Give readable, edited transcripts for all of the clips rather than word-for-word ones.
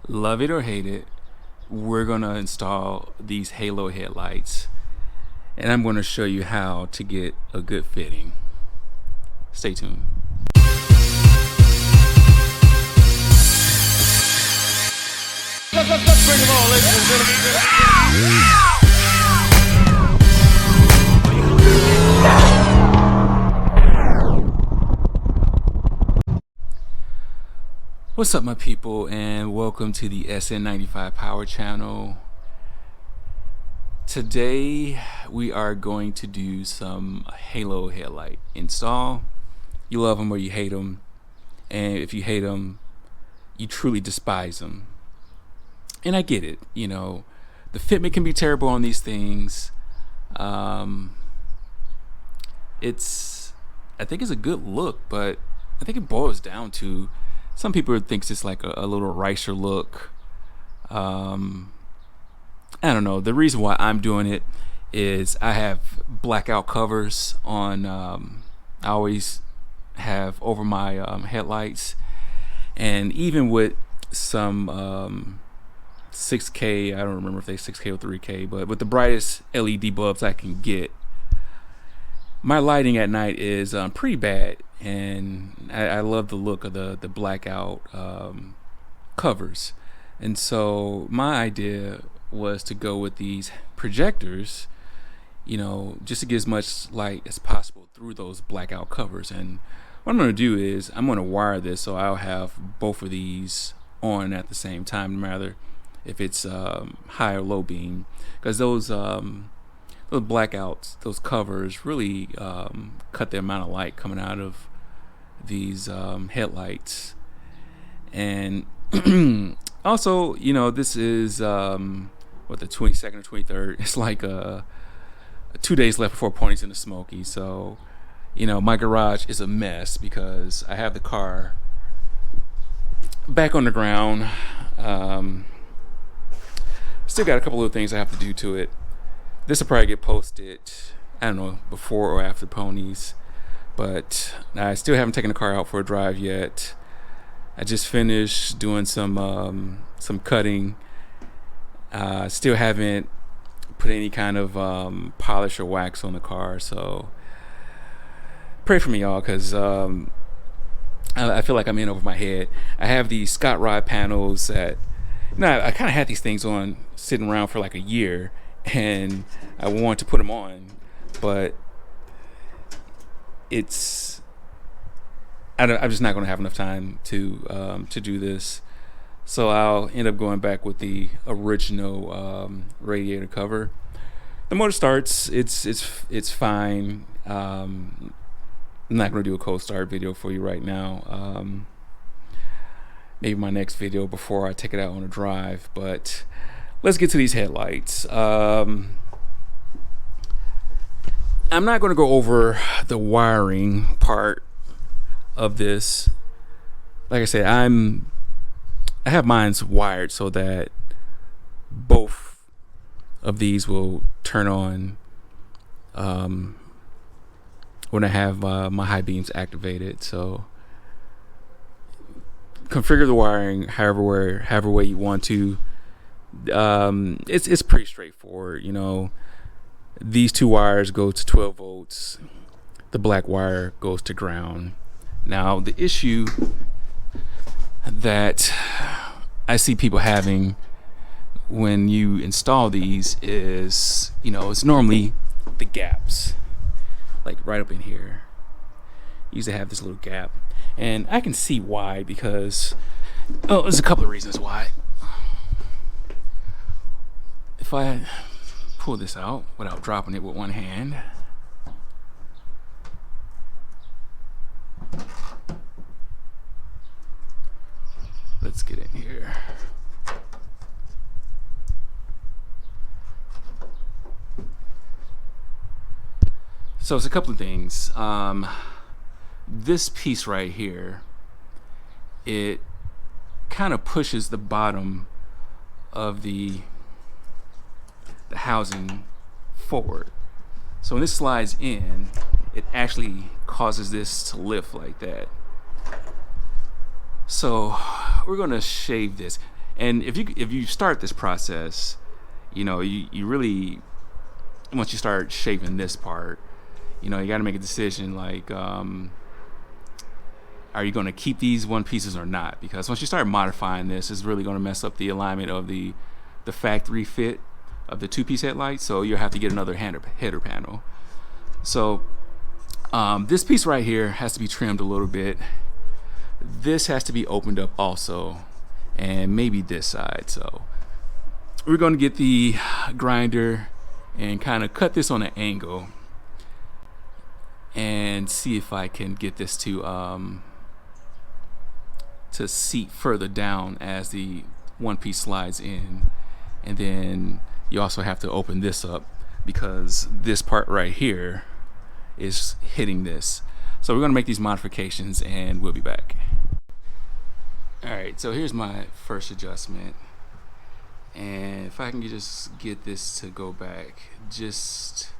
Love it or hate it, we're gonna install these halo headlights, and I'm gonna show you how to get a good fitting. Stay tuned. Let's bring them on, ladies and gentlemen. What's up, my people, and welcome to the SN95 Power Channel. Today we are going to do some halo headlight install. You love them or you hate them, and if you hate them, you truly despise them. And I get it, you know, the fitment can be terrible on these things. I think it's a good look, but I think it boils down to some people think it's like a little ricer look. I don't know. The reason why I'm doing it is I have blackout covers on. I always have over my headlights, and even with some 6K, I don't remember if they 6K or 3K, but with the brightest LED bulbs I can get, my lighting at night is pretty bad, and I love the look of the blackout covers. And so my idea was to go with these projectors, you know, just to get as much light as possible through those blackout covers. And what I'm going to do is I'm going to wire this so I'll have both of these on at the same time, no matter if it's high or low beam, because those blackouts, those covers really cut the amount of light coming out of these headlights. And also, you know, this is the 22nd or 23rd. It's like 2 days left before Pony's in the Smoky. So, you know, my garage is a mess because I have the car back on the ground. Still got a couple of things I have to do to it. This will probably get posted, I don't know, before or after Ponies, but I still haven't taken the car out for a drive yet. I just finished doing some cutting. Still haven't put any kind of polish or wax on the car, so pray for me, y'all, because I feel like I'm in over my head. I have these Scott Rod panels that, you know, I kind of had these things on sitting around for like a year, and I want to put them on, but I'm just not going to have enough time to do this. So I'll end up going back with the original radiator cover. The motor starts. It's fine. I'm not going to do a cold start video for you right now. Maybe my next video before I take it out on a drive. But let's get to these headlights. I'm not going to go over the wiring part of this. Like I said, I have mine's wired so that both of these will turn on when I have my high beams activated. So configure the wiring however way you want to. It's pretty straightforward, you know. These two wires go to 12 volts. The black wire goes to ground. Now, the issue that I see people having when you install these is, you know, it's normally the gaps, like right up in here. You usually have this little gap, and I can see why, because there's a couple of reasons why. If I pull this out without dropping it with one hand, let's get in here. So it's a couple of things. This piece right here, it kind of pushes the bottom of the housing forward. So when this slides in, it actually causes this to lift like that. So we're gonna shave this, And if you start this process, you know, you really, once you start shaping this part, you know, you got to make a decision like, are you going to keep these one pieces or not? Because once you start modifying this, it's really going to mess up the alignment of the factory fit of the two-piece headlights. So you'll have to get another header panel. So this piece right here has to be trimmed a little bit. This has to be opened up also, and maybe this side. So we're going to get the grinder and kind of cut this on an angle and see if I can get this to seat further down as the one piece slides in. And then you also have to open this up because this part right here is hitting this. So we're going to make these modifications and we'll be back. Alright, so here's my first adjustment, and if I can just get this to go back just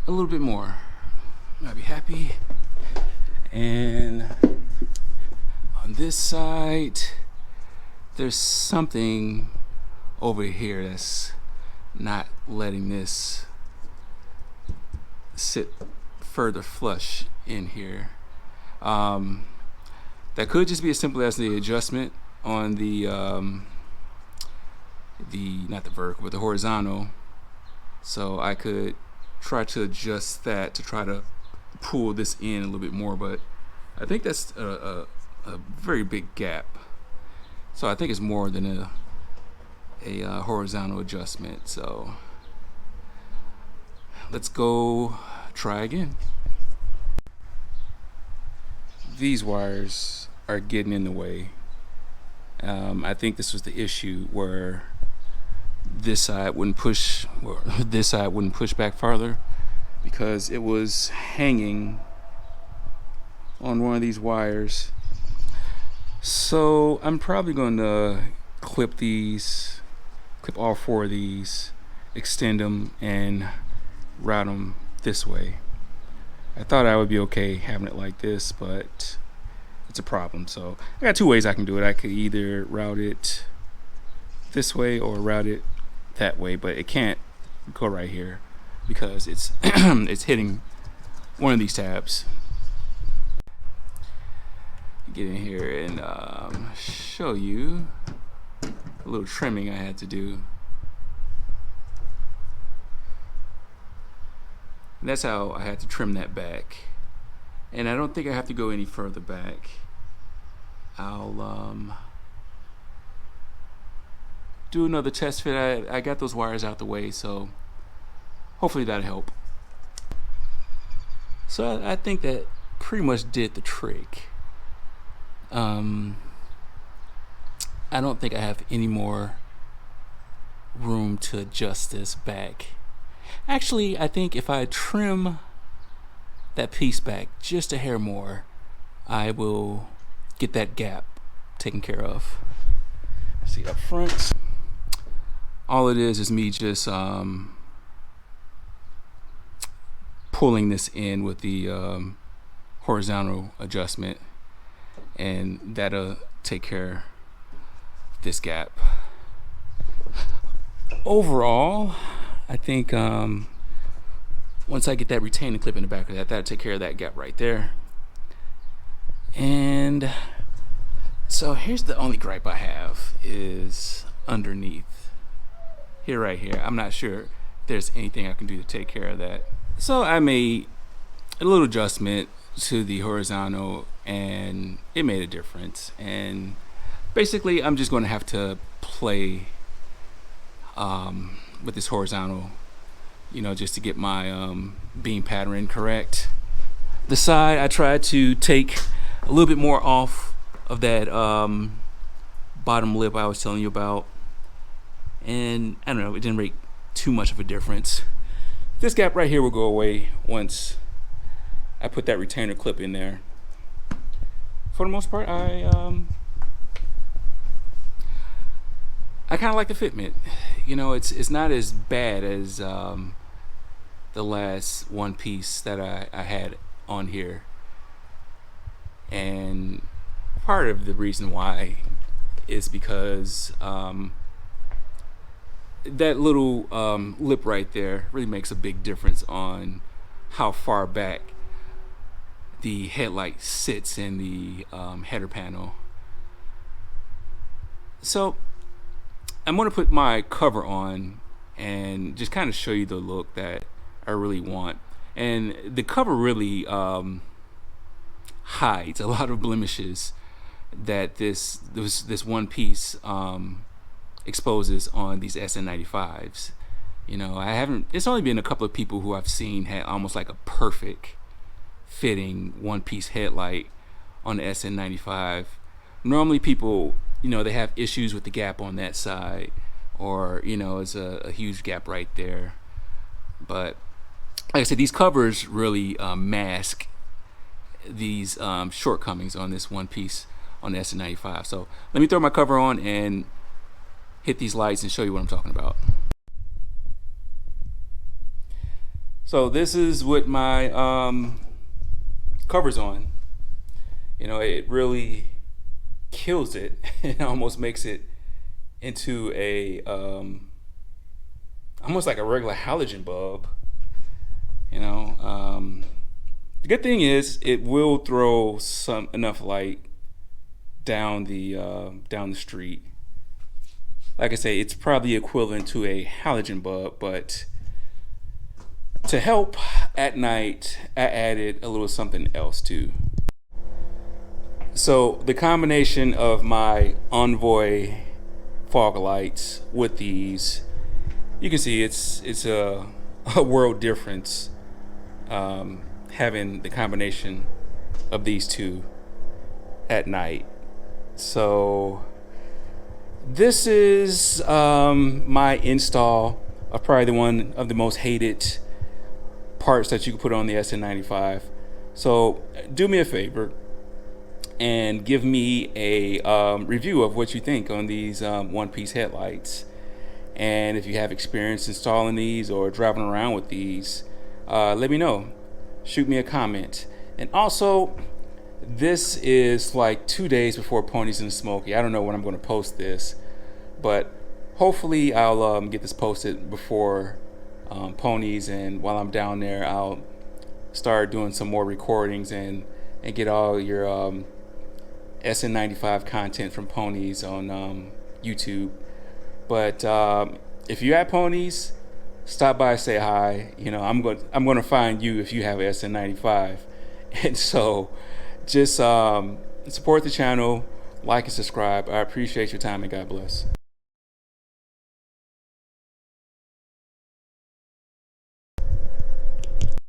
a little bit more, I'll be happy. And on this side, there's something over here that's not letting this sit further flush in here. That could just be as simple as the adjustment on the not the vertical but the horizontal. So I could try to adjust that to try to pull this in a little bit more, but I think that's a very big gap. So I think it's more than a horizontal adjustment. So let's go try again. These wires are getting in the way. I think this was the issue where this side wouldn't push, or this side wouldn't push back farther because it was hanging on one of these wires. So I'm probably going to clip all four of these, extend them, and route them this way. I thought I would be okay having it like this, but it's a problem. So I got two ways I can do it. I could either route it this way or route it that way, but it can't go right here because it's it's hitting one of these tabs. Get in here and show you a little trimming I had to do. And that's how I had to trim that back. And I don't think I have to go any further back. I'll do another test fit. I got those wires out the way, so hopefully that'll help. So I think that pretty much did the trick. I don't think I have any more room to adjust this back. Actually, I think if I trim that piece back just a hair more, I will get that gap taken care of. See up front, all it is me just pulling this in with the horizontal adjustment, and that'll take care of this gap. Overall, I think once I get that retaining clip in the back of that, that'll take care of that gap right there. And so here's the only gripe I have is underneath here, right here. I'm not sure if there's anything I can do to take care of that. So I made a little adjustment to the horizontal and it made a difference. And basically I'm just going to have to play with this horizontal, you know, just to get my beam pattern correct. The side, I tried to take a little bit more off of that bottom lip I was telling you about, and I don't know, it didn't make too much of a difference. This gap right here will go away once I put that retainer clip in there. For the most part, I kind of like the fitment. You know, it's not as bad as the last one piece that I had on here. And part of the reason why is because that little lip right there really makes a big difference on how far back the headlight sits in the header panel. So I'm going to put my cover on and just kind of show you the look that I really want. And the cover really hides a lot of blemishes that this one piece exposes on these SN95s. You know, it's only been a couple of people who I've seen had almost like a perfect fitting one piece headlight on the SN95. Normally people, you know, they have issues with the gap on that side, or, you know, it's a huge gap right there. But like I said, these covers really mask these shortcomings on this one piece on the SN95. So let me throw my cover on and hit these lights and show you what I'm talking about. So this is what my cover's on. You know, it really kills it. It almost makes it into a almost like a regular halogen bulb. You know, the good thing is it will throw enough light down the street. Like I say, it's probably equivalent to a halogen bulb, but to help at night, I added a little something else too. So the combination of my Envoy fog lights with these, you can see it's a world difference having the combination of these two at night. So this is my install of probably one of the most hated parts that you can put on the SN95. So do me a favor and give me a review of what you think on these one-piece headlights. And if you have experience installing these or driving around with these, let me know. Shoot me a comment. And also, this is like 2 days before Ponies in the Smoky. I don't know when I'm going to post this, but hopefully I'll get this posted before Ponies, and while I'm down there I'll start doing some more recordings and get all your SN95 content from Ponies on YouTube. But if you're at Ponies, stop by, say hi. You know, I'm going to find you if you have an SN95. And so just support the channel, like and subscribe. I appreciate your time, and God bless.